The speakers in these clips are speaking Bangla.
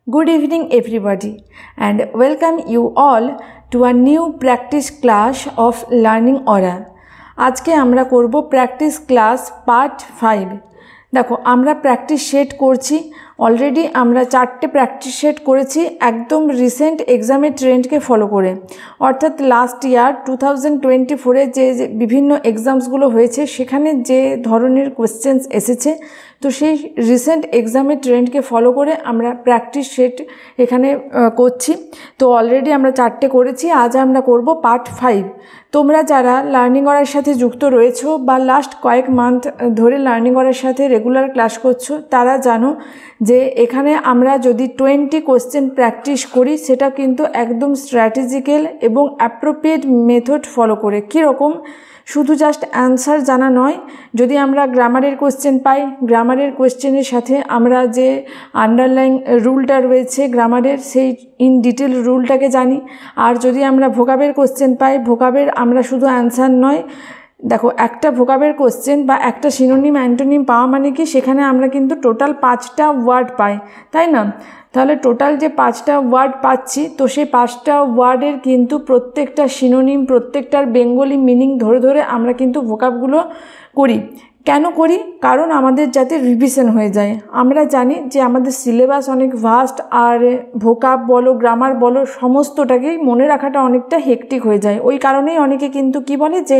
Good evening everybody and welcome you all to a new practice class of Learning Aura। आज के আমরা করব practice class part 5। দেখো আমরা practice set করছি অলরেডি আমরা 4টে প্র্যাকটিস সেট করেছি একদম রিসেন্ট এক্সামের ট্রেন্ডকে ফলো করে, অর্থাৎ লাস্ট ইয়ার 2024-এ যে বিভিন্ন এক্সামসগুলো হয়েছে সেখানে যে ধরনের কোয়েশ্চেন্স এসেছে, তো সেই রিসেন্ট এক্সামের ট্রেন্ডকে ফলো করে আমরা প্র্যাকটিস সেট এখানে করছি। তো অলরেডি আমরা 4টে করেছি, আজ আমরা করব পার্ট 5। তোমরা যারা লার্নিং অরার সাথে যুক্ত রয়েছো বা লাস্ট কয়েক মান্থ ধরে লার্নিং অরার সাথে রেগুলার ক্লাস করছো, তারা জানো যে এখানে আমরা যদি 20 কোশ্চেন প্র্যাকটিস করি সেটা কিন্তু একদম স্ট্র্যাটেজিক্যাল এবং অ্যাপ্রোপ্রিয়েট মেথড ফলো করে। কীরকম? শুধু জাস্ট অ্যান্সার জানা নয়, যদি আমরা গ্রামারের কোশ্চেন পাই, গ্রামারের কোশ্চেনের সাথে আমরা যে আন্ডারলাইন রুলটা রয়েছে গ্রামারের সেই ইন ডিটেল রুলটাকে জানি। আর যদি আমরা ভোকাবের কোশ্চেন পাই, ভোকাবের আমরা শুধু অ্যান্সার নয়, দেখো একটা ভোকাবের কোশ্চেন বা একটা সিনোনিম অ্যান্টোনিম পাওয়া মানে কি সেখানে আমরা কিন্তু টোটাল 5টা ওয়ার্ড পাই, তাই না? তাহলে টোটাল যে 5টা ওয়ার্ড পাচ্ছি, তো সেই 5টা ওয়ার্ডের কিন্তু প্রত্যেকটা সিনোনিম, প্রত্যেকটার বেঙ্গলি মিনিং ধরে ধরে আমরা কিন্তু ভোকাবগুলো করি। কেন করি? কারণ আমাদের যাতে রিভিশন হয়ে যায়। আমরা জানি যে আমাদের সিলেবাস অনেক ভাস্ট, আর ভোকাব বলো গ্রামার বলো সমস্তটাকেই মনে রাখাটা অনেকটা হেকটিক হয়ে যায়। ওই কারণেই অনেকে কিন্তু কি বলে যে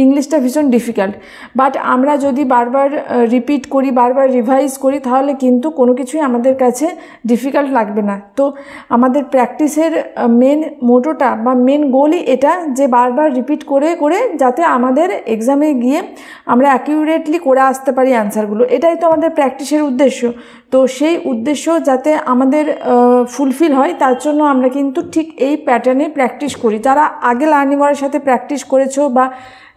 ইংলিশটা ভীষণ ডিফিকাল্ট। বাট আমরা যদি বারবার রিপিট করি, বারবার রিভাইজ করি, তাহলে কিন্তু কোনো কিছুই আমাদের কাছে ডিফিকাল্ট লাগবে না। তো আমাদের প্র্যাকটিসের মেন মোটোটা বা মেন গোলই এটা যে বারবার রিপিট করে করে যাতে আমাদের এক্সামে গিয়ে আমরা অ্যাকিউরেটলি করে আসতে পারি অ্যান্সারগুলো। এটাই তো আমাদের প্র্যাকটিসের উদ্দেশ্য। তো সেই উদ্দেশ্য যাতে আমাদের ফুলফিল হয় তার জন্য আমরা কিন্তু ঠিক এই প্যাটার্নে প্র্যাকটিস করি। যারা আগে লার্নিং অরার সাথে প্র্যাকটিস করেছো বা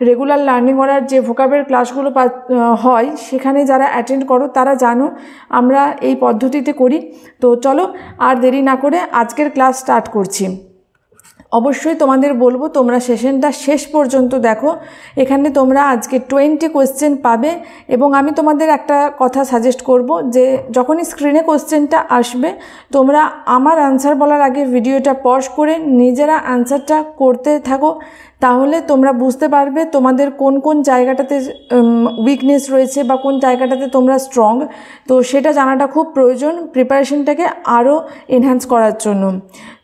রেগুলার লার্নিং অরার যে ভোকাবের ক্লাসগুলো হয় সেখানে যারা অ্যাটেন্ড করো তারা জানো আমরা এই পদ্ধতিতে করি। তো চলো আর দেরি না করে আজকের ক্লাস স্টার্ট করছি। অবশ্যই তোমাদের বলবো তোমরা সেশনটা শেষ পর্যন্ত দেখো। এখানে তোমরা আজকে 20 কোয়েশ্চেন পাবে এবং আমি তোমাদের একটা কথা সাজেস্ট করব যে যখনই স্ক্রিনে কোয়েশ্চেনটা আসবে তোমরা আমার আনসার বলার আগে ভিডিওটা পজ করে নিজেরা আনসারটা করতে থাকো, তাহলে তোমরা বুঝতে পারবে তোমাদের কোন কোন জায়গাটাতে উইকনেস রয়েছে বা কোন জায়গাটাতে তোমরা স্ট্রং। তো সেটা জানাটা খুব প্রয়োজন প্রিপারেশনটাকে আরও এনহ্যান্স করার জন্য।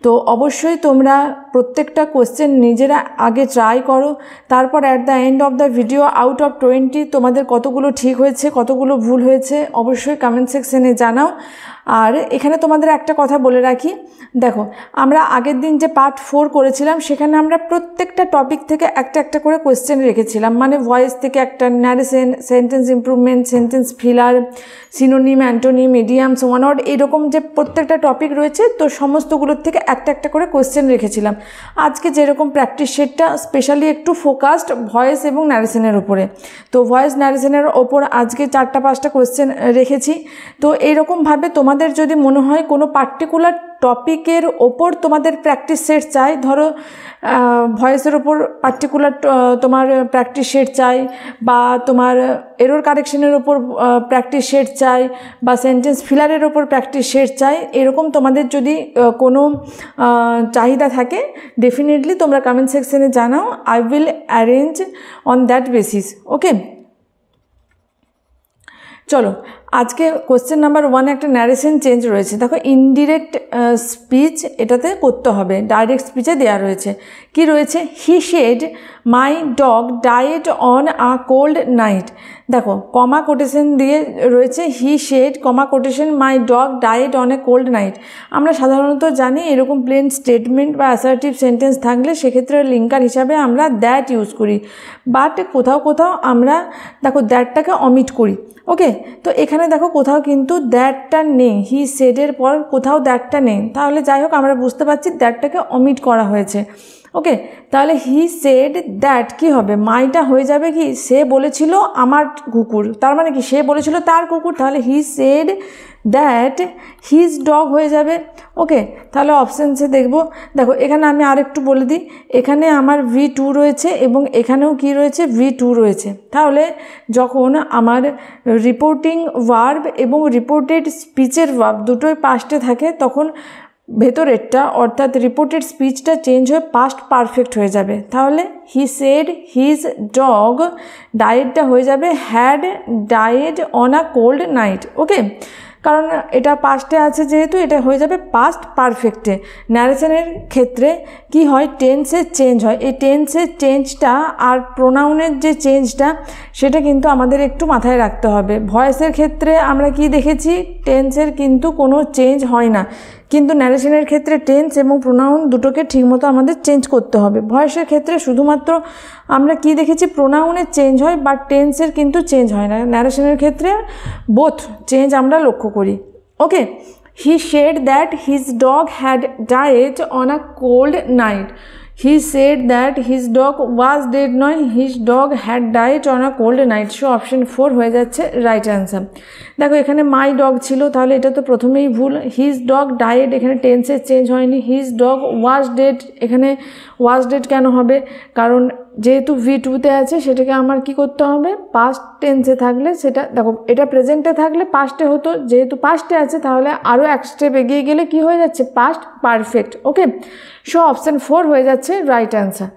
তো অবশ্যই তোমরা প্রত্যেকটা কোশ্চেন নিজেরা আগে ট্রাই করো, তারপর at the end of the video out of 20 তোমাদের কতগুলো ঠিক হয়েছে, কতগুলো ভুল হয়েছে অবশ্যই কমেন্ট সেকশনে জানাও। আর এখানে তোমাদের একটা কথা বলে রাখি, দেখো আমরা আগের দিন যে পার্ট 4 করেছিলাম সেখানে আমরা প্রত্যেকটা টপিক থেকে একটা একটা করে কোয়েশ্চেন রেখেছিলাম, মানে ভয়েস থেকে একটা, narration, sentence improvement, sentence filler, synonym antonym, idioms, one word, এরকম যে প্রত্যেকটা টপিক রয়েছে তো সমস্তগুলোর থেকে একটা একটা করে কোয়েশ্চেন রেখেছিলাম। আজকে যেরকম প্র্যাকটিস সেটটা স্পেশালি একটু ফোকাসড ভয়েস এবং ন্যারেশনের ওপরে, তো ভয়েস ন্যারেশনের ওপর আজকে 4-5টা কোয়েশ্চেন রেখেছি। তো এইরকমভাবে তোমাদের যদি মনে হয় কোনো পার্টিকুলার টপিকের ওপর তোমাদের প্র্যাকটিস সেট চাই, ধরো ভয়েসের ওপর পার্টিকুলার তোমার প্র্যাকটিস সেট চাই, বা তোমার এরর কারেকশনের ওপর প্র্যাকটিস সেট চাই, বা সেন্টেন্স ফিলারের ওপর প্র্যাকটিস সেট চাই, এরকম তোমাদের যদি কোনো চাহিদা থাকে ডেফিনেটলি তোমরা কমেন্ট সেকশনে জানাও। I will arrange on that basis. Okay, চলো আজকে কোশ্চেন নাম্বার 1 একটা ন্যারেশন চেঞ্জ রয়েছে। দেখো ইনডিরেক্ট স্পিচ এটাতে করতে হবে, ডাইরেক্ট স্পিচে দেওয়া রয়েছে। কি রয়েছে? He said my dog died on a cold night. দেখো কমা কোটেশন দিয়ে রয়েছে he said comma quotation my dog died on a cold night. আমরা সাধারণত জানি এরকম প্লেন স্টেটমেন্ট বা অ্যাসার্টিভ সেন্টেন্স থাকলে সেক্ষেত্রে লিঙ্কার হিসাবে আমরা দ্যাট ইউজ করি, বাট কোথাও কোথাও আমরা দেখো দ্যাটটাকে অমিট করি। ওকে, তো এখানে দেখো কোথাও কিন্তু দ্যাটটা নেই, হি সেডের পর কোথাও দ্যাটটা নেই, তাহলে যাই হোক আমরা বুঝতে পারছি দ্যাটটাকে অমিট করা হয়েছে। ওকে, তাহলে হি সেড দ্যাট কি হবে? মাইটা হয়ে যাবে কি সে বলেছিল আমার কুকুর, তার মানে কি সে বলেছিল তার কুকুর, তাহলে he said that his dog হয়ে যাবে। ওকে, তাহলে অপশানসে দেখব। দেখো এখানে আমি আরেকটু বলে দিই, এখানে আমার V2 রয়েছে এবং এখানেও কি রয়েছে, V2 রয়েছে। তাহলে যখন আমার রিপোর্টিং ভার্ব এবং রিপোর্টেড স্পিচের ভার্ব দুটোই পাস্টে থাকে, তখন ভেতরেরটা অর্থাৎ রিপোর্টেড স্পিচটা চেঞ্জ হয়ে পাস্ট পারফেক্ট হয়ে যাবে। তাহলে হি সেড হিজ ডগ ডায়েডটা হয়ে যাবে had died on a cold night. Okay, কারণ এটা পাস্টে আছে যেহেতু এটা হয়ে যাবে পাস্ট পারফেক্টে। ন্যারেশনের ক্ষেত্রে কি হয়, টেন্সের চেঞ্জ হয়। এই টেন্সের চেঞ্জটা আর প্রোনাউনের যে চেঞ্জটা সেটা কিন্তু আমাদের একটু মাথায় রাখতে হবে। ভয়েসের ক্ষেত্রে আমরা কি দেখেছি, টেন্সের কিন্তু কোনো চেঞ্জ হয় না, কিন্তু ন্যারেশনের ক্ষেত্রে টেন্স এবং প্রোনাউন দুটোকে ঠিকমতো আমাদের চেঞ্জ করতে হবে। ভয়েসের ক্ষেত্রে শুধুমাত্র আমরা কি দেখেছি, প্রোনাউনের চেঞ্জ হয় বাট টেন্সের কিন্তু চেঞ্জ হয় না। ন্যারেশনের ক্ষেত্রে বোথ চেঞ্জ আমরা লক্ষ্য করি। Okay, he said that his dog had died on a cold night. He said that his dog was dead নয়, his dog had died on a cold night. So option 4 হয়ে যাচ্ছে রাইট অ্যান্সার। দেখো এখানে মাই ডগ ছিল, তাহলে এটা তো প্রথমেই ভুল। হিজ ডগ ডায়েড, এখানে টেন্সের চেঞ্জ হয়নি। হিজ ডগ ওয়াজ ডেড, এখানে ওয়াজ ডেড কেন হবে, কারণ যেহেতু V2তে আছে সেটাকে আমার কি করতে হবে, পাস্ট টেন্সে থাকলে সেটা, দেখো এটা প্রেজেন্টে থাকলে পাস্টে হতো, যেহেতু পাস্টে আছে তাহলে আরও এক স্টেপ এগিয়ে গেলে কি হয়ে যাচ্ছে, past perfect. Okay, so option 4 হয়ে যাচ্ছে রাইট অ্যান্সার।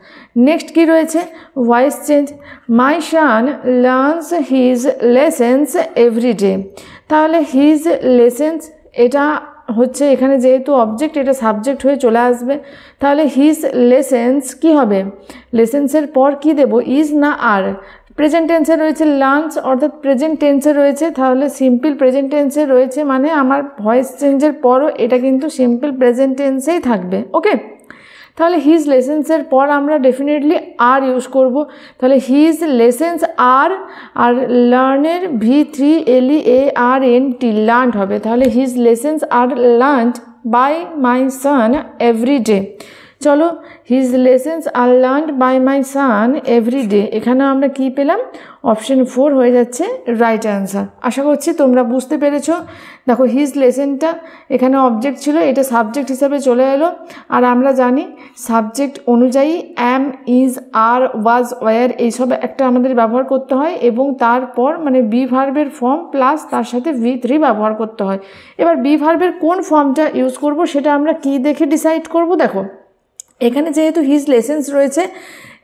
নেক্সট কি রয়েছে, voice change. My son learns his lessons every day. তাহলে হিজ লেসেন্স এটা হচ্ছে এখানে যেহেতু অবজেক্ট, এটা সাবজেক্ট হয়ে চলে আসবে। তাহলে হিজ লেসেন্স কি হবে, লেসেন্সের পর কি দেব, ইজ না আর। প্রেজেন্ট টেন্সে রয়েছে লার্নস, অর্থাৎ প্রেজেন্ট টেন্সে রয়েছে, তাহলে সিম্পল প্রেজেন্ট টেন্সে রয়েছে মানে আমার ভয়েস চেঞ্জের পরও এটা কিন্তু সিম্পল প্রেজেন্ট টেন্সেই থাকবে। ওকে, তাহলে হিজ লেসেন্সের পর আমরা ডেফিনেটলি আর ইউজ করব। তাহলে হিজ লেসেন্স আর লার্নের V3LEARNT লার্নড হবে। তাহলে his lessons are learned by my son every day. চলো, his lessons are learned by my son every day, এখানে আমরা কি পেলাম, অপশন 4 হয়ে যাচ্ছে রাইট অ্যান্সার। আশা করছি তোমরা বুঝতে পেরেছ। দেখো হিজ লেসেনটা এখানে অবজেক্ট ছিল, এটা সাবজেক্ট হিসাবে চলে এলো। আর আমরা জানি সাবজেক্ট অনুযায়ী অ্যাম, ইজ, আর, ওয়াজ, ওয়ার এইসব একটা আমাদের ব্যবহার করতে হয় এবং তারপর মানে বি ভার্বের ফর্ম প্লাস তার সাথে V3 ব্যবহার করতে হয়। এবার বি ভার্বের কোন ফর্মটা ইউজ করব সেটা আমরা কি দেখে ডিসাইড করব। দেখো এখানে যেহেতু হিজ লেসেন্স রয়েছে,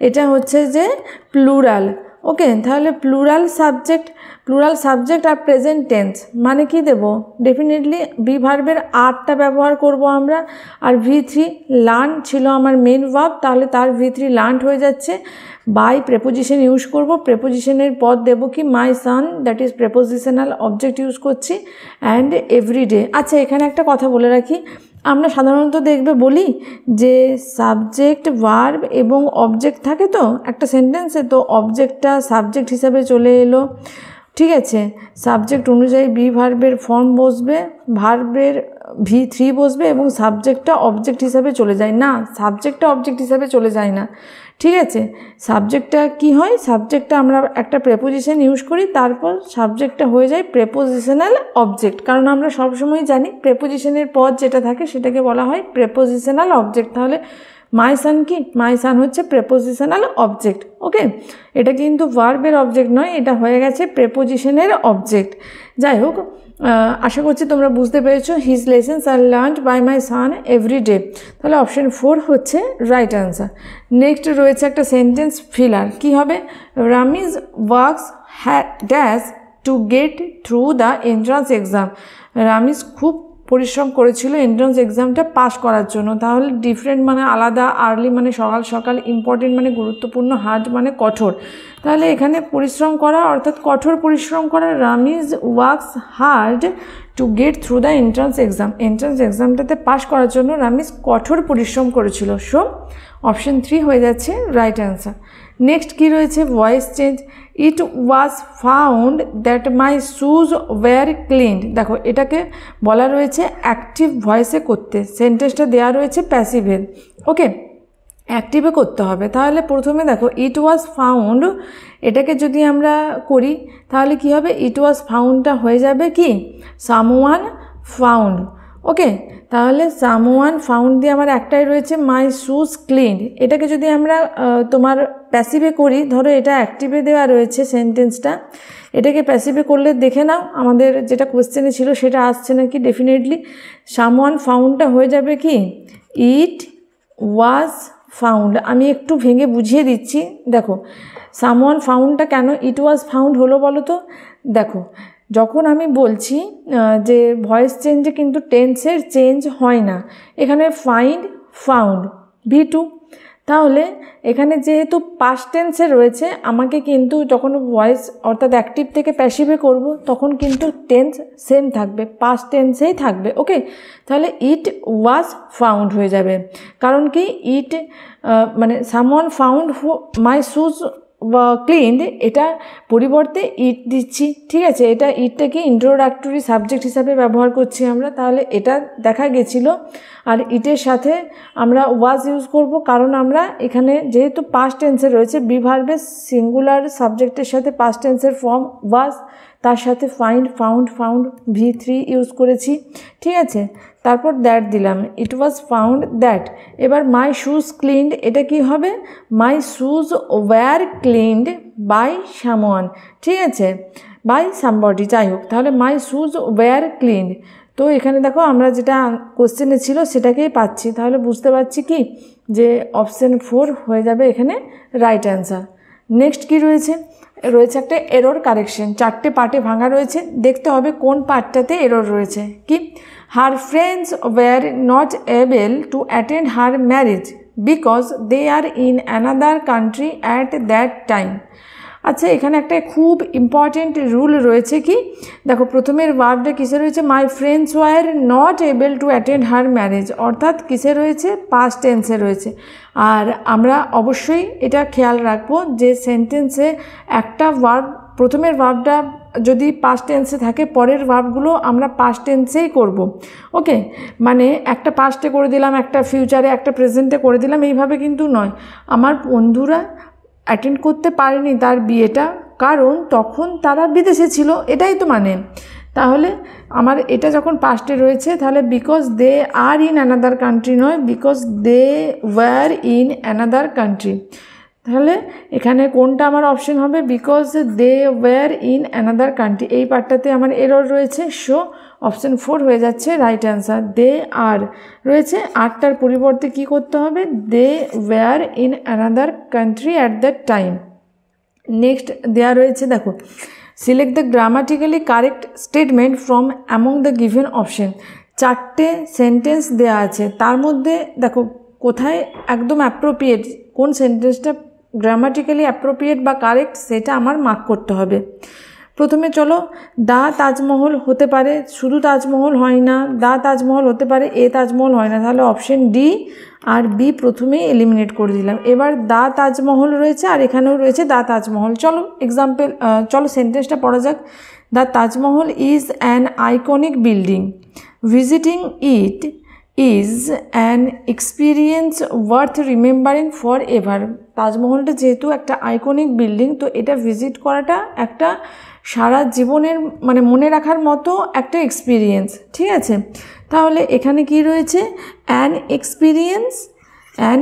এটা হচ্ছে যে প্লুরাল। ওকে, তাহলে প্লুরাল সাবজেক্ট আর প্রেজেন্ট টেন্স মানে কি দেব, ডেফিনেটলি বি ভার্বের আরটা ব্যবহার করব আমরা। আর V3 লার্ন ছিল আমার মেন ভার্ব, তাহলে তার V3 লার্নড হয়ে যাচ্ছে। বাই প্রেপোজিশন ইউজ করব, প্রেপোজিশনের পদ দেব কি my son, that is prepositional object use করছি, অ্যান্ড এভরিডে। আচ্ছা এখানে একটা কথা বলে রাখি, আমরা সাধারণত দেখবে বলি যে সাবজেক্ট ভার্ব এবং অবজেক্ট থাকে তো একটা সেন্টেন্সে, তো অবজেক্টটা সাবজেক্ট হিসাবে চলে এলো, ঠিক আছে, সাবজেক্ট অনুযায়ী বি ভার্বের ফর্ম বসবে, ভার্বের V3 বসবে এবং সাবজেক্টটা অবজেক্ট হিসাবে চলে যায় না, সাবজেক্টটা অবজেক্ট হিসাবে চলে যায় না, ঠিক আছে। সাবজেক্টটা কি হয়, সাবজেক্টটা আমরা একটা প্রেপোজিশন ইউজ করি, তারপর সাবজেক্টটা হয়ে যায় প্রেপোজিশনাল অবজেক্ট, কারণ আমরা সবসময় জানি প্রেপোজিশনের পদ যেটা থাকে সেটাকে বলা হয় প্রেপোজিশনাল অবজেক্ট। তাহলে মাই সান কি, মাই সান হচ্ছে প্রেপোজিশনাল অবজেক্ট। ওকে, এটা কিন্তু ভার্বের অবজেক্ট নয়, এটা হয়ে গেছে প্রেপোজিশনের অবজেক্ট। যাই হোক, আশা করছি তোমরা বুঝতে পেরেছো। His lessons are learned by my son every day, তাহলে অপশন 4 হচ্ছে রাইট অ্যান্সার। নেক্সট রয়েছে একটা সেন্টেন্স ফিলার, কি হবে, Ramiz works dash two get through the entrance exam. Ramiz খুব পরিশ্রম করেছিল এন্ট্রান্স এক্সামটা পাস করার জন্য। তাহলে ডিফারেন্ট মানে আলাদা, আর্লি মানে সকাল সকাল, ইম্পর্টেন্ট মানে গুরুত্বপূর্ণ, হার্ড মানে কঠোর। তাহলে এখানে পরিশ্রম করা অর্থাৎ কঠোর পরিশ্রম করা, Ramiz works hard to get through the entrance exam, entrance এক্সামটাতে পাস করার জন্য রামিজ কঠোর পরিশ্রম করেছিল। সো অপশন 3 হয়ে যাচ্ছে রাইট অ্যান্সার। নেক্সট কি রয়েছে, voice change. It was found that my shoes were cleaned. দেখো এটাকে বলা রয়েছে অ্যাক্টিভ ভয়েসে করতে, সেন্টেন্সটা দেওয়া রয়েছে প্যাসিভে। ওকে, অ্যাক্টিভে করতে হবে। তাহলে প্রথমে দেখো ইট ওয়াজ ফাউন্ড, এটাকে যদি আমরা করি তাহলে কি হবে, ইট ওয়াজ ফাউন্ডটা হয়ে যাবে কি সামওয়ান ফাউন্ড। ওকে, তাহলে সামওয়ান ফাউন্ড দিয়ে আমার একটাই রয়েছে মাই শুজ ক্লিনড। এটাকে যদি আমরা তোমার প্যাসিভে করি, ধরো এটা অ্যাক্টিভে দেওয়া রয়েছে সেন্টেন্সটা, এটাকে প্যাসিভে করলে দেখে নাও আমাদের যেটা কোয়েশ্চেনে ছিল সেটা আসছে নাকি। ডেফিনেটলি সামওয়ান ফাউন্ডটা হয়ে যাবে কি ইট ওয়াজ ফাউন্ড। আমি একটু ভেঙে বুঝিয়ে দিচ্ছি। দেখো সামওয়ান ফাউন্ডটা কেন ইট ওয়াজ ফাউন্ড হলো বলো তো। দেখো যখন আমি বলছি যে ভয়েস চেঞ্জে কিন্তু টেন্সের চেঞ্জ হয় না, এখানে ফাইন্ড ফাউন্ড V2, তাহলে এখানে যেহেতু পাস্ট টেন্সে রয়েছে আমাকে কিন্তু যখন ভয়েস অর্থাৎ অ্যাক্টিভ থেকে প্যাসিভে করব তখন কিন্তু টেন্স সেম থাকবে, পাস্ট টেন্সেই থাকবে। ওকে, তাহলে ইট ওয়াজ ফাউন্ড হয়ে যাবে। কারণ কি ইট মানে someone found my shoes cleaned, এটা পরিবর্তে ইট দিচ্ছি। ঠিক আছে, এটা ইটটাকে ইন্ট্রোডাক্টরি সাবজেক্ট হিসাবে ব্যবহার করছি আমরা, তাহলে এটা দেখা গেছিল। আর ইটের সাথে আমরা ওয়াজ ইউজ করব, কারণ আমরা এখানে যেহেতু পাস্ট টেন্সে রয়েছে বি ভার্বের সিঙ্গুলার সাবজেক্টের সাথে পাস্ট টেন্সের ফর্ম ওয়াজ, তার সাথে ফাইন্ড ফাউন্ড V3 ইউজ করেছি। ঠিক আছে, তারপর দ্যাট দিলাম, ইট ওয়াজ ফাউন্ড দ্যাট। এবার মাই শুজ ক্লিনড, এটা কি হবে my shoes were cleaned by someone. ঠিক আছে, বাই সামবডি, যাই হোক, তাহলে মাই শুজ ওয়্যার ক্লিনড। তো এখানে দেখো আমরা যেটা কোশ্চেনে ছিল সেটাকেই পাচ্ছি, তাহলে বুঝতে পারছি কি যে অপশান 4 হয়ে যাবে এখানে রাইট অ্যান্সার। নেক্সট কি রয়েছে, রয়েছে একটা এরর কারেকশন, 4টে পার্টে ভাঙা রয়েছে, দেখতে হবে কোন পার্টটাতে এরর রয়েছে। কি her friends were not able to attend her marriage because they are in another country at that time. আচ্ছা, এখানে একটা খুব ইম্পর্টেন্ট রুল রয়েছে। কি দেখো প্রথমের ভার্বটা কিসে রয়েছে, my friends were not able to attend her marriage, অর্থাৎ কিসে রয়েছে পাস্ট টেন্সে রয়েছে। আর আমরা অবশ্যই এটা খেয়াল রাখবো যে সেন্টেন্সে একটা ভার্ব, প্রথমের ভার্বটা যদি পাস্ট টেন্সে থাকে পরের ভার্বগুলো আমরা পাস্ট টেন্সেই করব। ওকে, মানে একটা পাস্টে করে দিলাম, একটা ফিউচারে, একটা প্রেজেন্টে করে দিলাম, এইভাবে কিন্তু নয়। আমার বন্ধুরা অ্যাটেন্ড করতে পারেনি তার বিয়েটা, কারণ তখন তারা বিদেশে ছিল, এটাই তো মানে। তাহলে আমার এটা যখন পাস্টে রয়েছে তাহলে because they are in another country নয়, because they were in another country. তাহলে এখানে কোনটা আমার অপশন হবে, because they were in another country. এই পার্টটাতে আমার এরর রয়েছে, সো অপশান 4 হয়ে যাচ্ছে রাইট অ্যান্সার। দে আর রয়েছে, আরটার পরিবর্তে কি করতে হবে, they were in another country at that time. Next দেওয়া রয়েছে, দেখো select the grammatically correct statement from among the given option. 4টে সেন্টেন্স দেওয়া আছে, তার মধ্যে দেখো কোথায় একদম অ্যাপ্রোপ্রিয়েট, কোন সেন্টেন্সটা গ্রামাটিক্যালি অ্যাপ্রোপ্রিয়েট বা কারেক্ট সেটা আমার মার্ক করতে হবে। প্রথমে চলো, দা তাজমহল হতে পারে, শুধু তাজমহল হয় না, দা তাজমহল হতে পারে, এ তাজমহল হয় না, তাহলে অপশন ডি আর বি প্রথমেই এলিমিনেট করে দিলাম। এবার দা তাজমহল রয়েছে আর এখানেও রয়েছে দা তাজমহল। চলো এক্সাম্পল, চলো সেন্টেন্সটা পড়া যাক। The Taj Mahal is an iconic building, visiting it is an experience worth remembering for ever. তাজমহলটা যেহেতু একটা আইকনিক বিল্ডিং, তো এটা ভিজিট করাটা একটা সারা জীবনের মানে মনে রাখার মতো একটা এক্সপিরিয়েন্স। ঠিক আছে, তাহলে এখানে কি রয়েছে, অ্যান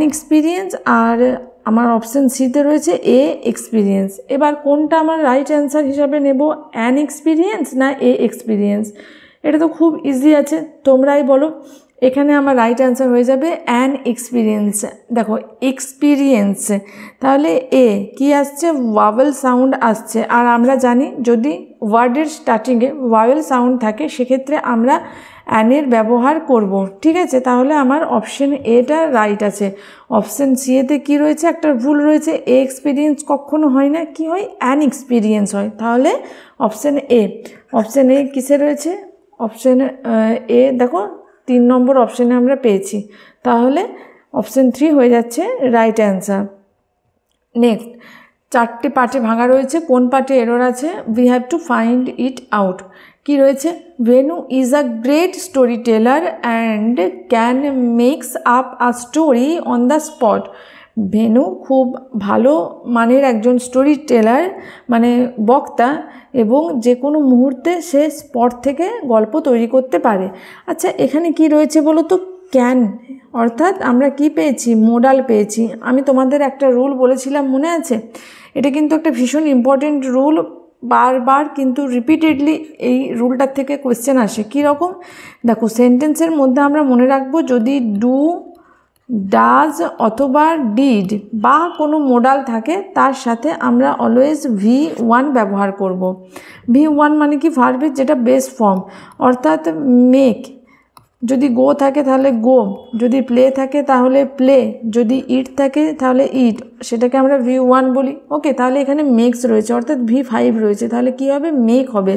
এক্সপিরিয়েন্স, আর আমার অপশান সিতে রয়েছে এ এক্সপিরিয়েন্স। এবার কোনটা আমার রাইট অ্যান্সার হিসাবে নেব, অ্যান এক্সপিরিয়েন্স না এ এক্সপিরিয়েন্স? এটা তো খুব ইজি আছে, তোমরাই বলো। এখানে আমার রাইট অ্যান্সার হয়ে যাবে অ্যান এক্সপিরিয়েন্স। দেখো এক্সপিরিয়েন্স, তাহলে এ কি আসছে, ভাওয়েল সাউন্ড আসছে। আর আমরা জানি যদি ওয়ার্ডের স্টার্টিংয়ে ভাওয়েল সাউন্ড থাকে সেক্ষেত্রে আমরা অ্যানের ব্যবহার করব। ঠিক আছে, তাহলে আমার অপশন এটা রাইট আছে। অপশন সি এতে কী রয়েছে, একটা ভুল রয়েছে, এ এক্সপিরিয়েন্স কখনো হয় না, কি হয়, অ্যান এক্সপিরিয়েন্স হয়। তাহলে অপশন এ, অপশন এ কিসে রয়েছে, অপশন এ দেখো 3 নম্বর অপশানে আমরা পেয়েছি, তাহলে অপশান 3 হয়ে যাচ্ছে রাইট অ্যান্সার। নেক্সট 4টে পার্টে ভাঙা রয়েছে, কোন পার্টে এরর আছে, we have to find it out. কি রয়েছে, Venu is a great storyteller and can makes up a story on the spot Venu খুব ভালো মানের একজন স্টোরি টেলার, মানে বক্তা, এবং যে কোনো মুহূর্তে সে স্পট থেকে গল্প তৈরি করতে পারে। আচ্ছা, এখানে কি রয়েছে বলো তো? ক্যান, অর্থাৎ আমরা কি পেয়েছি? মোডাল পেয়েছি। আমি তোমাদের একটা রুল বলেছিলাম, মনে আছে? এটা কিন্তু একটা ভীষণ ইম্পর্টেন্ট রুল, বারবার কিন্তু রিপিটেডলি এই রুলটার থেকে কোয়েশ্চেন আসে। কীরকম? দেখো, সেন্টেন্সের মধ্যে আমরা মনে রাখবো যদি ডু, ডাজ অথবা ডিড বা কোনো মোডাল থাকে, তার সাথে আমরা অলওয়েজ V1 ব্যবহার করব। V1 মানে কি? ভার্বের যেটা বেস ফর্ম, অর্থাৎ মেক। যদি গো থাকে তাহলে গো, যদি প্লে থাকে তাহলে প্লে, যদি ইট থাকে তাহলে ইট, সেটাকে আমরা V1 বলি। ওকে, তাহলে এখানে মেক্স রয়েছে, অর্থাৎ V5 রয়েছে, তাহলে কি হবে? মেক হবে।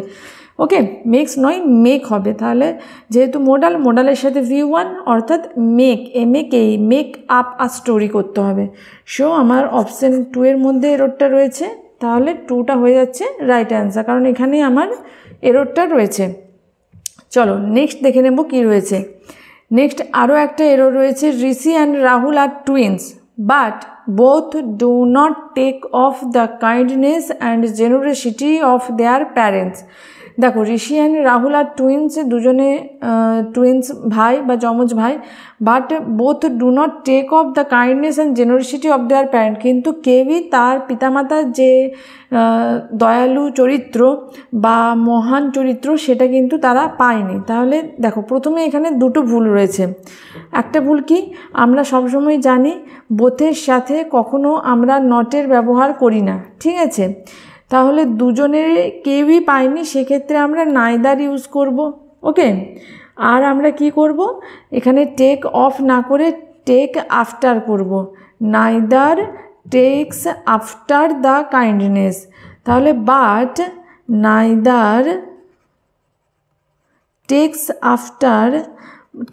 ওকে, মেক্স নয়, মেক হবে। তাহলে যেহেতু মোডাল, মোডালের সাথে V1, অর্থাৎ make, MAKE, make up a story করতে হবে। সো আমার অপশান 2 এর মধ্যে এররটা রয়েছে, তাহলে 2টা হয়ে যাচ্ছে রাইট অ্যান্সার, কারণ এখানেই আমার এররটা রয়েছে। চলো নেক্সট দেখে নেব কি রয়েছে। নেক্সট আরও একটা এরর রয়েছে, Rishi and Rahul are twins, but both do not take of the kindness and generosity of their parents. দেখো, Rishi and Rahul are twins, দুজনে টুইন্স ভাই বা যমজ ভাই, but both do not take of the kindness and generosity of their parent, কিন্তু কেউই তার পিতামাতার যে দয়ালু চরিত্র বা মহান চরিত্র সেটা কিন্তু তারা পায়নি। তাহলে দেখো, প্রথমে এখানে দুটো ভুল রয়েছে। একটা ভুল কি? আমরা সবসময় জানি বোথের সাথে কখনো আমরা নটের ব্যবহার করি না, ঠিক আছে? তাহলে দুজনের কেউই পায়নি, সেক্ষেত্রে আমরা নাইদার ইউজ করব। ওকে, আর আমরা কি করব? এখানে টেক অফ না করে টেক আফটার করব। Neither takes after the kindness, তাহলে but neither takes after.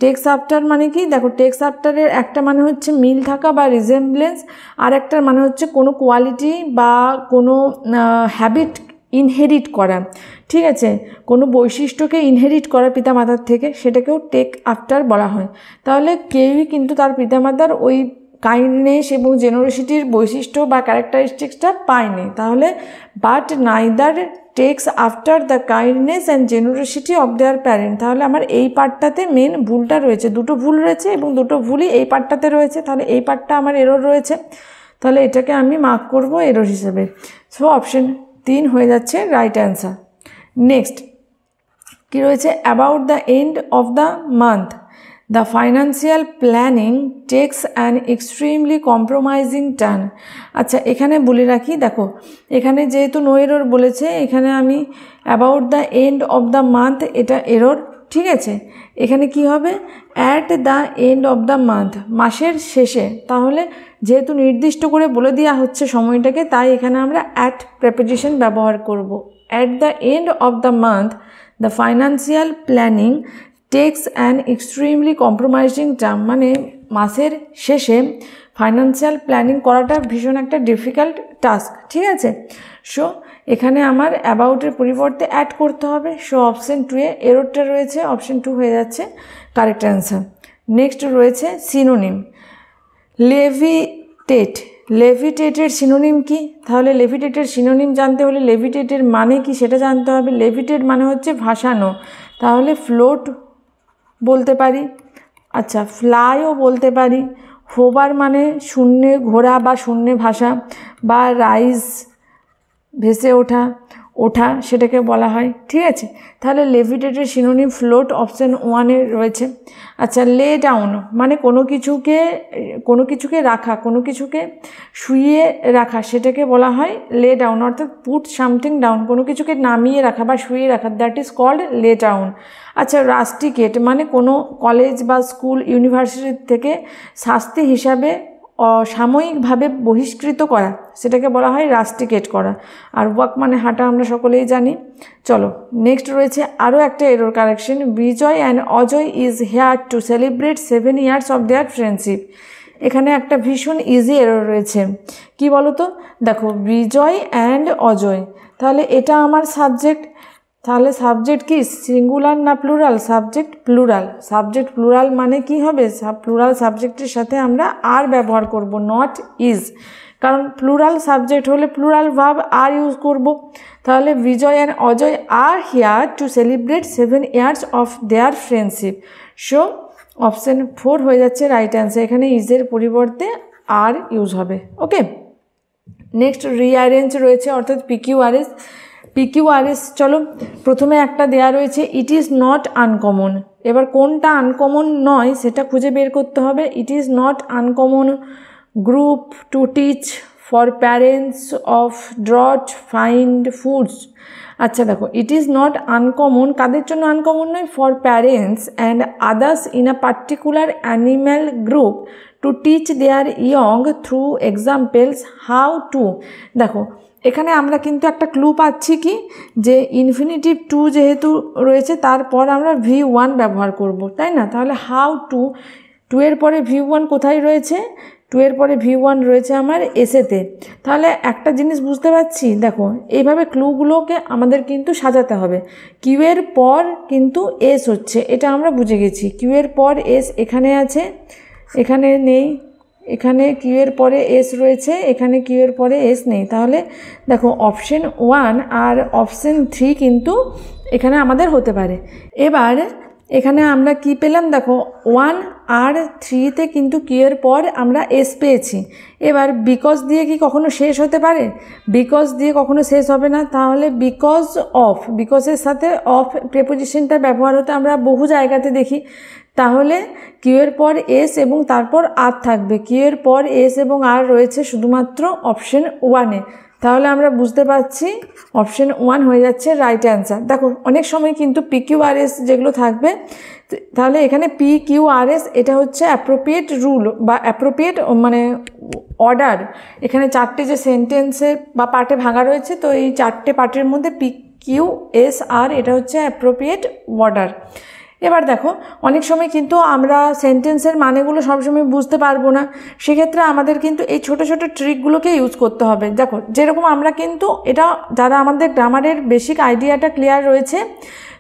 Takes after মানে কি? দেখো, টেক্স আফটারের একটা মানে হচ্ছে মিল থাকা বা রিজেম্বলেন্স, আর একটার মানে হচ্ছে কোনো কোয়ালিটি বা কোনো হ্যাবিট ইনহেরিট করা, ঠিক আছে? কোনো বৈশিষ্ট্যকে ইনহেরিট করা পিতামাতার থেকে, সেটাকেও টেক আফটার বলা হয়। তাহলে কেউই কিন্তু তার পিতামাতার ওই কাইন্ডনেস এবং জেনারসিটির বৈশিষ্ট্য বা ক্যারেক্টারিস্টিক্সটা পায়নি। তাহলে but neither takes after the kindness and generosity of their parent. তাহলে আমার এই পার্টটাতে মেন ভুলটা রয়েছে, দুটো ভুল রয়েছে এবং দুটো ভুলই এই পার্টটাতে রয়েছে। তাহলে এই পার্টটা আমার এরর রয়েছে, তাহলে এটাকে আমি মার্ক করব এরর হিসেবে। সো অপশন 3 হয়ে যাচ্ছে রাইট অ্যান্সার। নেক্সট কি রয়েছে? About the end of the month the financial planning takes an extremely compromising turn. আচ্ছা, এখানে বলে রাখি, দেখো এখানে যেহেতু নো এরর বলেছে, এখানে আমি about the end of the month, এটা এরর, ঠিক আছে? এখানে কি হবে? At the end of the month, মাসের শেষে। তাহলে যেহেতু নির্দিষ্ট করে বলে দেওয়া হচ্ছে সময়টাকে, তাই এখানে আমরা অ্যাট প্রেপোজিশন ব্যবহার করব। At the end of the month the financial planning takes an extremely compromising term, মানে মাসের শেষে ফাইন্যান্সিয়াল প্ল্যানিং করাটা ভীষণ একটা ডিফিকাল্ট টাস্ক, ঠিক আছে? সো এখানে আমার অ্যাবাউটের পরিবর্তে অ্যাড করতে হবে। সো অপশন 2 এ এররটা রয়েছে, অপশন 2 হয়ে যাচ্ছে কারেক্ট অ্যান্সার। নেক্সট রয়েছে সিনোনিম, লেভিটেট। লেভিটেটের সিনোনিম কি? তাহলে লেভিটেটের সিনোনিম জানতে হলে লেভিটেটের মানে কি সেটা জানতে হবে। লেভিটেট মানে হচ্ছে ভাসানো, তাহলে ফ্লোট বলতে পারি, আচ্ছা ফ্লাইও বলতে পারি। হোবার মানে শূন্যে ঘোরা বা শূন্যে ভাসা, বা রাইজ ভেসে ওঠা, ওঠা সেটাকে বলা হয়, ঠিক আছে? তাহলে লেভিটেটের সিনোনিম ফ্লোট, অপশান 1 এ রয়েছে। আচ্ছা, লে ডাউন মানে কোনো কিছুকে রাখা, কোনো কিছুকে শুইয়ে রাখা, সেটাকে বলা হয় লে ডাউন, অর্থাৎ পুট সামথিং ডাউন, কোনো কিছুকে নামিয়ে রাখা বা শুইয়ে রাখা, that is called lay down. আচ্ছা, রাস্টিকেট মানে কোনো কলেজ বা স্কুল ইউনিভার্সিটি থেকে শাস্তি হিসাবে সাময়িকভাবে বহিষ্কৃত করা, সেটাকে বলা হয় রাস্টিকেট করা। আর ওয়াক মানে হাঁটা, আমরা সকলেই জানি। চলো নেক্সট রয়েছে আরও একটা error correction, Vijay and Ajay is here to celebrate 7 years of their friendship. এখানে একটা ভীষণ ইজি এরর রয়েছে, কি বলো তো? দেখো, বিজয় অ্যান্ড অজয়, তাহলে এটা আমার সাবজেক্ট, তাহলে সাবজেক্ট কি সিঙ্গুলার না plural? Subject plural. Subject plural মানে কি হবে? প্লুরাল সাবজেক্টের সাথে আমরা আর ব্যবহার করব, নট ইজ। কারণ প্লুরাল সাবজেক্ট হলে প্লুরাল ভার্ব আর ইউজ করব। তাহলে Vijay and Ajay are here to celebrate 7 years of their friendship. So option 4 হয়ে যাচ্ছে রাইট অ্যান্সার। এখানে ইজের পরিবর্তে আর ইউজ হবে। ওকে, নেক্সট রিঅ্যারেঞ্জ রয়েছে, অর্থাৎ পিকিউআরএস। পিকিউআরএস চলো, প্রথমে একটা দেয়া রয়েছে ইট ইজ নট আনকমন। এবার কোনটা আনকমন নয় সেটা খুঁজে বের করতে হবে। It is not uncommon group to teach for parents of drought find foods. আচ্ছা দেখো, ইট ইজ নট আনকমন কাদের জন্য আনকমন নয়? For parents and others in a particular animal group to teach their young through examples how to. দেখো এখানে আমরা কিন্তু একটা ক্লু পাচ্ছি কি, যে ইনফিনিটিভ টু যেহেতু রয়েছে তারপর আমরা V1 ব্যবহার করব, তাই না? তাহলে হাউ টু, টু এর পরে V1 কোথায় রয়েছে? টু এর পরে V1 রয়েছে আমার এসেতে। তাহলে একটা জিনিস বুঝতে পারছি, দেখো এইভাবে ক্লুগুলোকে আমাদের কিন্তু সাজাতে হবে। কিউ এর পর কিন্তু এস হচ্ছে, এটা আমরা বুঝে গেছি। কিউ এর পর এস এখানে আছে, এখানে নেই। এখানে কিউ এর পরে এস রয়েছে, এখানে কিউ এর পরে এস নেই। তাহলে দেখো অপশন 1 আর অপশন 3 কিন্তু এখানে আমাদের হতে পারে। এবার এখানে আমরা কি পেলাম? দেখো 1 আর 3তে কিন্তু কিউ এর পর আমরা এস পেয়েছি। এবার বিকজ দিয়ে কি কখনো শেষ হতে পারে? বিকজ দিয়ে কখনো শেষ হবে না। তাহলে বিকজ অফ, বিকজের সাথে অফ প্রেপোজিশনটা ব্যবহার হতে আমরা বহু জায়গাতে দেখি। তাহলে কিউ এর পর এস এবং তারপর আর থাকবে। কিউ এর পর এস এবং আর রয়েছে শুধুমাত্র অপশন 1-এ। তাহলে আমরা বুঝতে পারছি অপশন 1 হয়ে যাচ্ছে রাইট অ্যান্সার। দেখো অনেক সময় কিন্তু পিকিউআরএস যেগুলো থাকবে, তাহলে এখানে পিকিউআরএস এটা হচ্ছে অ্যাপ্রোপ্রিয়েট রুল বা অ্যাপ্রোপ্রিয়েট মানে অর্ডার। এখানে 4টে যে সেন্টেন্সে বা পার্টে ভাঙা রয়েছে, তো এই 4টে পার্টের মধ্যে পিকিউএসআর এটা হচ্ছে অ্যাপ্রোপ্রিয়েট অর্ডার। এবার দেখো অনেক সময় কিন্তু আমরা সেন্টেন্সের মানেগুলো সবসময় বুঝতে পারবো না, সেক্ষেত্রে আমাদের কিন্তু এই ছোটো ছোটো ট্রিকগুলোকে ইউজ করতে হবে। দেখো যেরকম আমরা কিন্তু এটা, যারা আমাদের গ্রামারের বেসিক আইডিয়াটা ক্লিয়ার রয়েছে,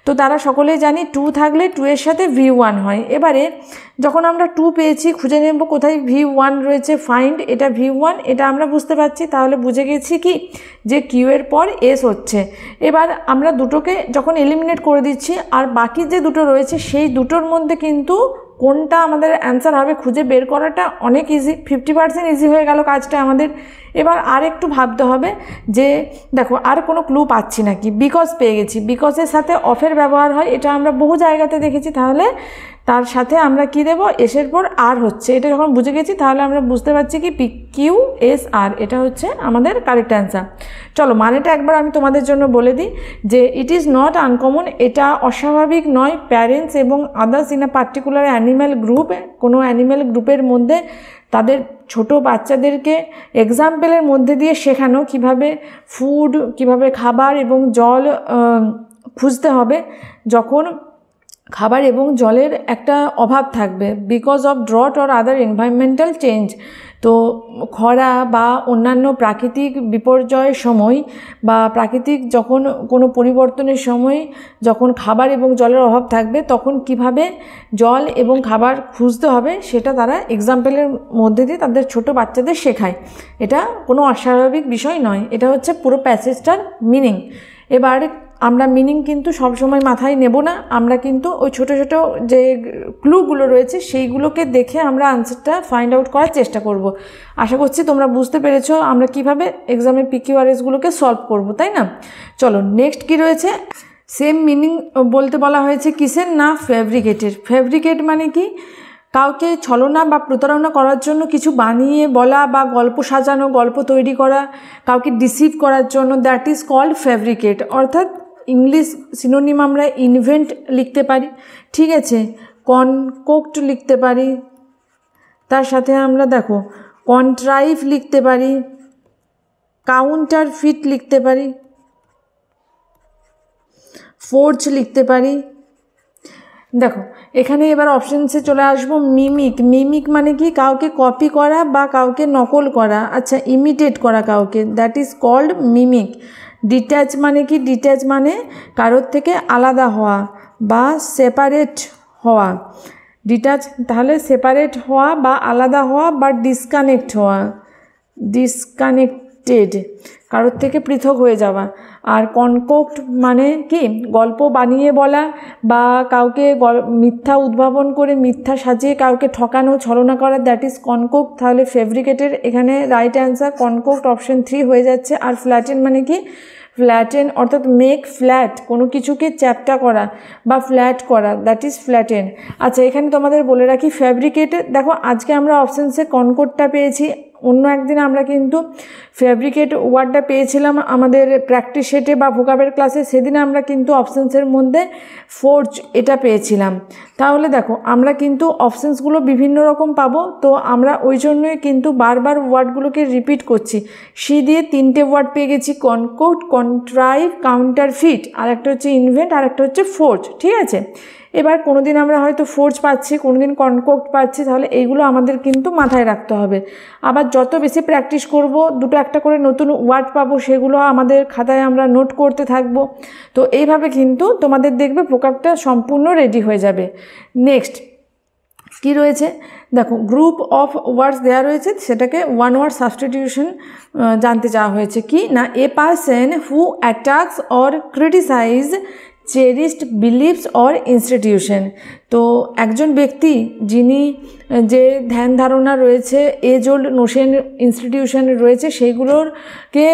তো তারা সকলেই জানি টু থাকলে টু এর সাথে V1 হয়। এবারে যখন আমরা টু পেয়েছি, খুঁজে নেব কোথায় V1 রয়েছে, ফাইন্ড, এটা V1, এটা আমরা বুঝতে পারছি। তাহলে বুঝে গেছি কি, যে কিউ এর পর এস হচ্ছে। এবার আমরা দুটোকে যখন এলিমিনেট করে দিচ্ছি, আর বাকি যে দুটো রয়েছে সেই দুটোর মধ্যে কিন্তু কোনটা আমাদের অ্যান্সার হবে খুঁজে বের করাটা অনেক ইজি, 50% ইজি হয়ে গেল কাজটা আমাদের। এবার আর একটু ভাবতে হবে যে দেখো আর কোনো ক্লু পাচ্ছি নাকি। বিকজ পেয়ে গেছি, বিকজের সাথে অফের ব্যবহার হয়, এটা আমরা বহু জায়গাতে দেখেছি। তাহলে তার সাথে আমরা কি দেব? এসের পর আর হচ্ছে, এটা যখন বুঝে গেছি তাহলে আমরা বুঝতে পারছি কি PQSR এটা হচ্ছে আমাদের কারেক্ট অ্যান্সার। চলো মানেটা একবার আমি তোমাদের জন্য বলে দিই যে ইট ইজ নট আনকমন, এটা অস্বাভাবিক নয়। প্যারেন্টস এবং others in a particular animal group, কোনো অ্যানিম্যাল গ্রুপের মধ্যে তাদের ছোট বাচ্চাদেরকে এক্সাম্পলের মধ্যে দিয়ে শেখানো কিভাবে ফুড, কিভাবে খাবার এবং জল খুঁজতে হবে যখন খাবার এবং জলের একটা অভাব থাকবে, because of drought or other environmental change. তো খরা বা অন্যান্য প্রাকৃতিক বিপর্যয়ের সময় বা প্রাকৃতিক যখন কোনো পরিবর্তনের সময় যখন খাবার এবং জলের অভাব থাকবে, তখন কিভাবে জল এবং খাবার খুঁজতে হবে সেটা তারা এক্সাম্পলের মধ্যে দিয়ে তাদের ছোট বাচ্চাদের শেখায়। এটা কোনো অস্বাভাবিক বিষয় নয়, এটা হচ্ছে পুরো প্যাসেজটার মিনিং। এবার আমরা মিনিং কিন্তু সবসময় মাথায় নেব না, আমরা কিন্তু ওই ছোটো ছোটো যে ক্লুগুলো রয়েছে সেইগুলোকে দেখে আমরা আনসারটা ফাইন্ড আউট করার চেষ্টা করব। আশা করছি তোমরা বুঝতে পেরেছো আমরা কিভাবে এক্সামের PQRSগুলোকে সলভ করব, তাই না? চলো নেক্সট কি রয়েছে, সেম মিনিং বলতে বলা হয়েছে কিসের না, ফ্যাব্রিকেটের। ফ্যাব্রিকেট মানে কি? কাউকে ছলনা বা প্রতারণা করার জন্য কিছু বানিয়ে বলা বা গল্প সাজানো, গল্প তৈরি করা, কাউকে ডিসিভ করার জন্য, দ্যাট ইজ কল্ড ফ্যাব্রিকেট। অর্থাৎ ইংলিশ সিনোনিম আমরা ইনভেন্ট লিখতে পারি, ঠিক আছে, কনকোক্ট লিখতে পারি, তার সাথে আমরা দেখো কন্ট্রাইভ লিখতে পারি, কাউন্টারফিট লিখতে পারি, ফোর্জ লিখতে পারি। দেখো এখানে এবার অপশানসে চলে আসবো মিমিক। মিমিক মানে কি? কাউকে কপি করা বা কাউকে নকল করা, আচ্ছা ইমিটেট করা কাউকে, that is called mimic. Detach মানে কি? ডিট্যাচ মানে কারোর থেকে আলাদা হওয়া বা সেপারেট হওয়া। ডিট্যাচ তাহলে সেপারেট হওয়া বা আলাদা হওয়া বা ডিসকানেক্ট হওয়া, ডিসকানেক্টেড, কারোর থেকে পৃথক হয়ে যাওয়া। আর কনকোক্ট মানে কি? গল্প বানিয়ে বলা বা কাউকে মিথ্যা উদ্ভাবন করে, মিথ্যা সাজিয়ে কাউকে ঠকানো, ছলনা করা, দ্যাট ইজ কনকোক্ট। তাহলে ফেব্রিকেটের এখানে রাইট অ্যান্সার কনকোক্ট, অপশন 3 হয়ে যাচ্ছে। আর ফ্ল্যাটেন মানে কি? ফ্ল্যাটেন অর্থাৎ মেক ফ্ল্যাট, কোনো কিছুকে চ্যাপ্টা করা বা ফ্ল্যাট করা, দ্যাট ইজ ফ্ল্যাটেন। আচ্ছা, এখানে তোমাদের বলে রাখি ফ্যাব্রিকেটে দেখো আজকে আমরা অপশানসে কনকোডটা পেয়েছি, অন্য একদিন আমরা কিন্তু ফ্যাব্রিকেট ওয়ার্ডটা পেয়েছিলাম আমাদের প্র্যাকটিস সেটে বা ভোকাবের ক্লাসে, সেদিন আমরা কিন্তু অপশানসের মধ্যে ফোর্জ এটা পেয়েছিলাম। তাহলে দেখো আমরা কিন্তু অপশানসগুলো বিভিন্ন রকম পাবো, তো আমরা ওই জন্যই কিন্তু বারবার ওয়ার্ডগুলোকে রিপিট করছি। সি দিয়ে 3টে ওয়ার্ড পেয়ে গেছি, কনকোড, কন্ট্রাইভ, কাউন্টারফিট, আর একটা হচ্ছে ইনভেন্ট, আর একটা হচ্ছে ফোর্জ। ঠিক আছে, এবার কোনো দিন আমরা হয়তো ফোর্জ পাচ্ছি, কোনো দিন কনকোক্ট পাচ্ছি, তাহলে এইগুলো আমাদের কিন্তু মাথায় রাখতে হবে। আবার যত বেশি প্র্যাকটিস করব, দুটো একটা করে নতুন ওয়ার্ড পাবো, সেগুলো আমাদের খাতায় আমরা নোট করতে থাকবো। তো এইভাবে কিন্তু তোমাদের দেখবে ভোকাবটা সম্পূর্ণ রেডি হয়ে যাবে। নেক্সট কী রয়েছে দেখো, গ্রুপ অফ ওয়ার্ডস দেওয়া রয়েছে, সেটাকে ওয়ান ওয়ার্ড সাবস্টিটিউশন জানতে চাওয়া হয়েছে। কি না, a person who attacks or criticise cherished beliefs or institution. তো একজন ব্যক্তি যিনি যে ধ্যান ধারণা রয়েছে, এজ ওল্ড নোশন ইনস্টিটিউশন রয়েছে, সেইগুলোরকে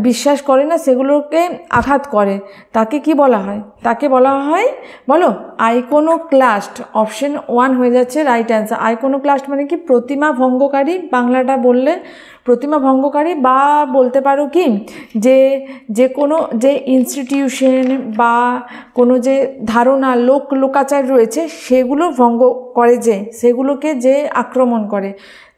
বিশ্বাস করে না, সেগুলোকে আঘাত করে, তাকে কি বলা হয়? তাকে বলা হয়, বলো, আইকোনোক্লাস্ট। অপশন 1 হয়ে যাচ্ছে রাইট অ্যান্সার। আইকোনোক্লাস্ট মানে কি? প্রতিমা ভঙ্গকারী, বাংলাটা বললে প্রতিমা ভঙ্গকারী, বা বলতে পারো কি যে কোনো যে ইনস্টিটিউশন বা কোনো যে ধারণা, লোকাচার রয়েছে, সেগুলো ভঙ্গ করে, সেগুলোকে যে আক্রমণ করে,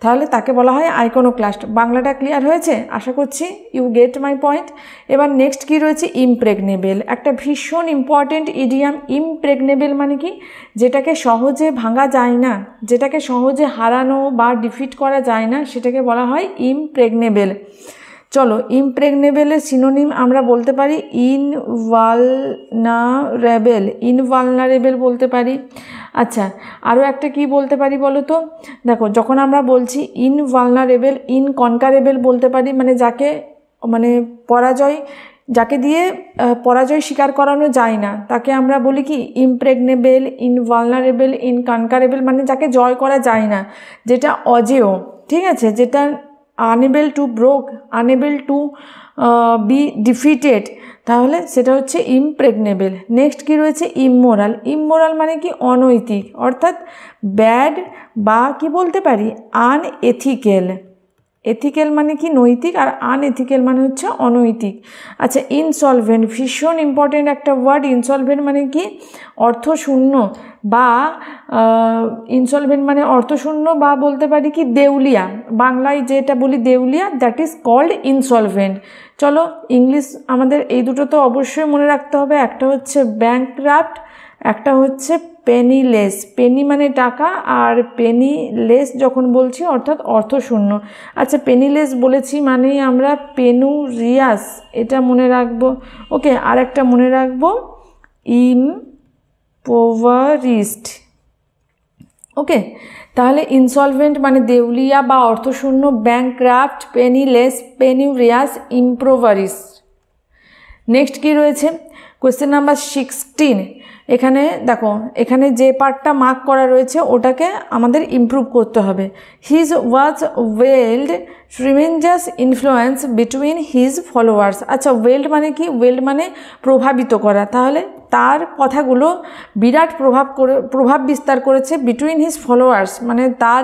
তাহলে তাকে বলা হয় আইকোনোক্লাস্ট। বাংলাটা ক্লিয়ার হয়েছে? আশা করছি ইউ গেট মাই পয়েন্ট। এবার নেক্সট কি রয়েছে? ইমপ্রেগনেবল, একটা ভীষণ ইম্পর্টেন্ট ইডিয়াম। ইমপ্রেগনেবল মানে কি? যেটাকে সহজে ভাঙা যায় না, যেটাকে সহজে হারানো বা ডিফিট করা যায় না, সেটাকে বলা হয় ইমপ্রেগনেবল। চলো, ইমপ্রেগনেবলের সিনোনিম আমরা বলতে পারি ইনভালনারেবল, ইনভালনারেবল বলতে পারি। আচ্ছা, আরও একটা কি বলতে পারি বলো তো? দেখো, যখন আমরা বলছি ইনভালনারেবল, ইনকনকারেবল বলতে পারি, মানে যাকে যাকে দিয়ে পরাজয় স্বীকার করানো যায় না, তাকে আমরা বলি কি? ইমপ্রেগনেবল, ইনভালনারেবল, ইনকনকারেবল, মানে যাকে জয় করা যায় না, যেটা অজেয়। ঠিক আছে, যেটা unable to broke, unable to B defeated, তাহলে সেটা হচ্ছে ইমপ্রেগনেবল। নেক্সট কি রয়েছে? ইমমোরাল। ইমমোরাল মানে কি? অনৈতিক, অর্থাৎ ব্যাড, বা কি বলতে পারি? আনএথিক্যাল। এথিক্যাল মানে কি? নৈতিক, আর আনএথিক্যাল মানে হচ্ছে অনৈতিক। আচ্ছা, ইনসলভেন্ট, ভীষণ ইম্পর্টেন্ট একটা ওয়ার্ড। ইনসলভেন্ট মানে কি? অর্থশূন্য, বা ইনসলভেন্ট মানে অর্থশূন্য, বা বলতে পারি কি? দেউলিয়া। বাংলায় যেটা বলি দেউলিয়া, দ্যাট ইজ কল্ড ইনসলভেন্ট। চলো, ইংলিশ আমাদের এই দুটো তো অবশ্যই মনে রাখতে হবে। একটা হচ্ছে ব্যাংকক্রাফট, একটা হচ্ছে পেনিলেস। পেনি মানে টাকা, আর পেনিলেস যখন বলছি অর্থাৎ অর্থশূন্য। আচ্ছা, পেনিলেস বলেছি মানেই আমরা পেনুরিয়াস, এটা মনে রাখবো। ওকে, আর একটা মনে রাখবো ইমপোভারিস্ট। ওকে, তাহলে ইনসলভেন্ট মানে দেউলিয়া বা অর্থশূন্য, ব্যাংকক্রাফট, পেনিলেস, পেনুরিয়াস, ইমপোভারিস্ট। নেক্সট কি রয়েছে? Question number 16। এখানে দেখো, এখানে যে পার্টটা মার্ক করা রয়েছে ওটাকে আমাদের ইমপ্রুভ করতে হবে। His was wield tremendous influence between his followers. আচ্ছা, ওয়েল্ড মানে কি? ওয়েল্ড মানে প্রভাবিত করা, তাহলে তার কথাগুলো বিরাট প্রভাব বিস্তার করেছে বিটুইন হিজ ফলোয়ার্স, মানে তার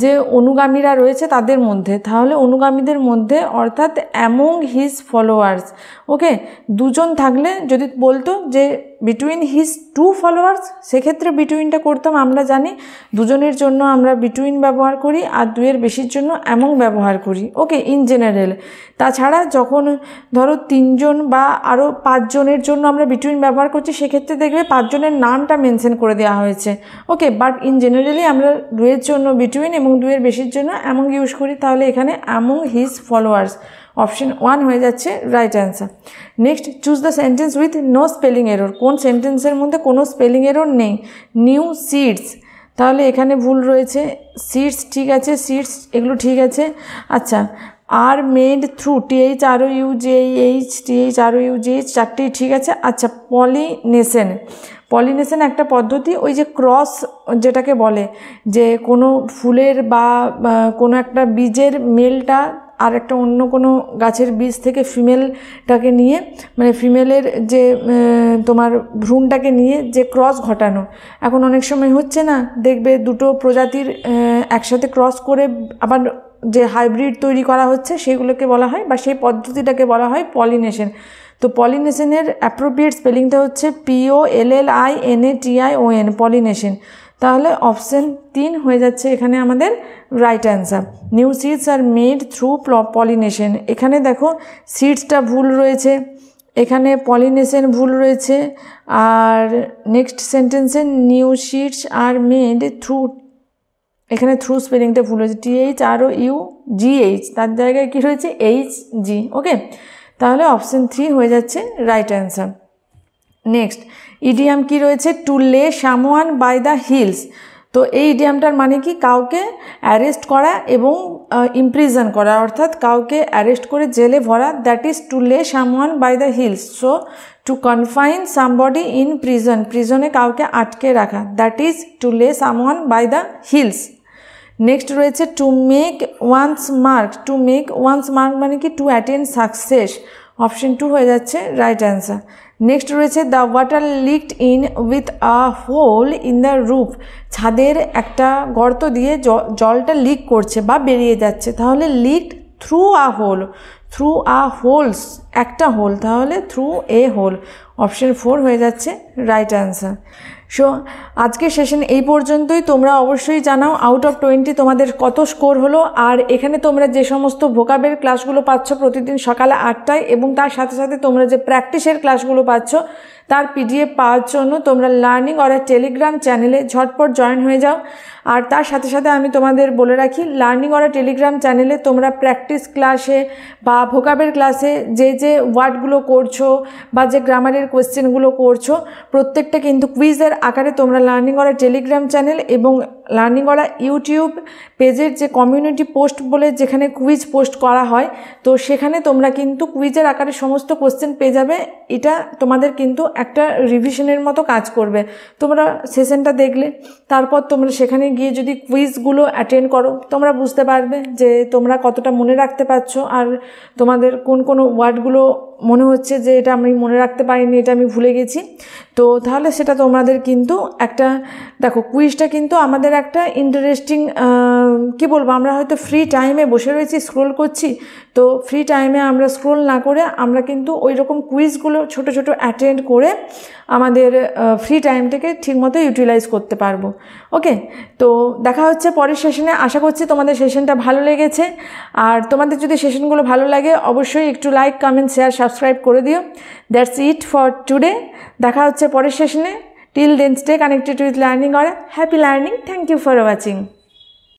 যে অনুগামীরা রয়েছে তাদের মধ্যে, তাহলে অনুগামীদের মধ্যে, অর্থাৎ অ্যামং হিজ ফলোয়ার্স। ওকে, দুজন থাকলে যদি বলতো যে বিটুইন হিজ টু ফলোয়ার্স, সেক্ষেত্রে বিটুইনটা করতাম। আমরা জানি দুজনের জন্য আমরা বিটুইন ব্যবহার করি, আর দুইয়ের বেশির জন্য অ্যামং ব্যবহার করি। ওকে, ইন জেনারেল। তাছাড়া যখন ধরো 3 জন বা আরও 5 জনের জন্য আমরা বিটুইন ব্যবহার করছি, সেক্ষেত্রে দেখবে 5 জনের নামটা মেনশন করে দেওয়া হয়েছে। ওকে, বাট ইন জেনারেলি আমরা 2 এর জন্য বিটুইন এবং 2 এর বেশির জন্য অ্যামং ইউজ করি, তাহলে এখানে অ্যামং হিজ ফলোয়ার্স। অপশন 1 হয়ে যাচ্ছে right answer. Next, choose the sentence with no spelling error. কোন সেন্টেন্সের মধ্যে কোনো স্পেলিং এরর নেই? নিউ সিডস, তাহলে এখানে ভুল রয়েছে। সিডস ঠিক আছে, সিডস এগুলো ঠিক আছে। আচ্ছা, are made through, THROUGH, THROUGH চারটেই ঠিক আছে। আচ্ছা, পলিনেশন, পলিনেশন একটা পদ্ধতি, ওই যে ক্রস যেটাকে বলে, যে কোনো ফুলের বা কোনো একটা বীজের মেলটা আর একটা অন্য কোনো গাছের বীজ থেকে ফিমেলটাকে নিয়ে, মানে ফিমেলের যে তোমার ভ্রূণটাকে নিয়ে যে ক্রস ঘটানো, এখন অনেক সময় হচ্ছে না, দেখবে দুটো প্রজাতির একসাথে ক্রস করে আবার যে হাইব্রিড তৈরি করা হচ্ছে সেগুলোকে বলা হয়, বা সেই পদ্ধতিটাকে বলা হয় পলিনেশন। তো পলিনেশনের অ্যাপ্রোপ্রিয়েট স্পেলিংটা হচ্ছে POLLINATION, পলিনেশন। তাহলে অপশন 3 হয়ে যাচ্ছে এখানে আমাদের right answer. New seeds are made through pollination. এখানে দেখো সিডসটা ভুল রয়েছে, এখানে পলিনেশন ভুল রয়েছে, আর নেক্সট সেন্টেন্সে new seeds are made through, এখানে থ্রু স্পেলিংটা ভুল হয়েছে, THROUGH, তার জায়গায় কী রয়েছে HG। ওকে, তাহলে অপশন 3 হয়ে যাচ্ছে রাইট অ্যান্সার। নেক্সট, ইডিয়াম কি রয়েছে? Two lay someone by the hills. তো এই ইডিয়ামটার মানে কি? কাউকে অ্যারেস্ট করা এবং ইমপ্রিজন করা, অর্থাৎ কাউকে অ্যারেস্ট করে জেলে ভরা, that is to lay someone by the heels. So to confine somebody in prison, প্রিজনে কাউকে আটকে রাখা, that is to lay someone by the heels. Next রয়েছে to make one's mark. To make one's mark মানে কি? To attend success. অপশন 2 হয়ে যাচ্ছে রাইট অ্যান্সার। নেক্সট রয়েছে the water leaked in with a hole in the roof. ছাদের একটা গর্ত দিয়ে জলটা লিক করছে বা বেরিয়ে যাচ্ছে, তাহলে leaked through a hole, through a holes, একটা হোল, তাহলে থ্রু এ হোল। অপশন 4 হয়ে যাচ্ছে রাইট অ্যান্সার। সো আজকের সেশন এই পর্যন্তই। তোমরা অবশ্যই জানাও আউট অফ 20 তোমাদের কত স্কোর হলো। আর এখানে তোমরা যে সমস্ত ভোকাবের ক্লাসগুলো পাচ্ছ প্রতিদিন সকালে 8টায়, এবং তার সাথে সাথে তোমরা যে প্র্যাকটিসের ক্লাসগুলো পাচ্ছ তার PDF পাওয়ার জন্য তোমরা লার্নিং অরা টেলিগ্রাম চ্যানেলে ঝটপট জয়েন হয়ে যাও। আর তার সাথে সাথে আমি তোমাদের বলে রাখি, লার্নিং অরা টেলিগ্রাম চ্যানেলে তোমরা প্র্যাকটিস ক্লাসে বা ভোকাবের ক্লাসে যে যে ওয়ার্ডগুলো করছো বা যে গ্রামারের কোয়েশ্চেনগুলো করছো, প্রত্যেকটা কিন্তু কুইজের আকারে তোমরা লার্নিং অরা টেলিগ্রাম চ্যানেল এবং লার্নিং অরা ইউটিউব পেজের যে কমিউনিটি পোস্ট বলে যেখানে কুইজ পোস্ট করা হয়, তো সেখানে তোমরা কিন্তু কুইজের আকারে সমস্ত কোয়েশ্চেন পেয়ে যাবে। এটা তোমাদের কিন্তু একটা রিভিশনের মতো কাজ করবে। তোমরা সেশনটা দেখলে তারপর তোমরা সেখানে গিয়ে যদি কুইজগুলো অ্যাটেন্ড করো, তোমরা বুঝতে পারবে যে তোমরা কতটা মনে রাখতে পারছো, আর তোমাদের কোন কোন ওয়ার্ডগুলো মনে হচ্ছে যে এটা আমি মনে রাখতে পারিনি, এটা আমি ভুলে গেছি। তো তাহলে সেটা তোমাদের কিন্তু একটা, দেখো কুইজটা কিন্তু আমাদের একটা ইন্টারেস্টিং, কি বলবো, আমরা হয়তো ফ্রি টাইমে বসে রয়েছি, স্ক্রোল করছি, তো ফ্রি টাইমে আমরা স্ক্রোল না করে আমরা কিন্তু ওই রকম কুইজগুলো ছোট ছোট অ্যাটেন্ড করে আমাদের ফ্রি টাইমটাকে ঠিকমতো ইউটিলাইজ করতে পারবো। ওকে, তো দেখা হচ্ছে পরের সেশনে। আশা করছি তোমাদের সেশনটা ভালো লেগেছে। আর তোমাদের যদি সেশনগুলো ভালো লাগে অবশ্যই একটু লাইক, কমেন্ট, শেয়ার, সাবস্ক্রাইব করে দিও। That's it for today. দেখা হচ্ছে পরের সেশনে। Till then stay connected with learning aura. Happy learning. Thank you for watching.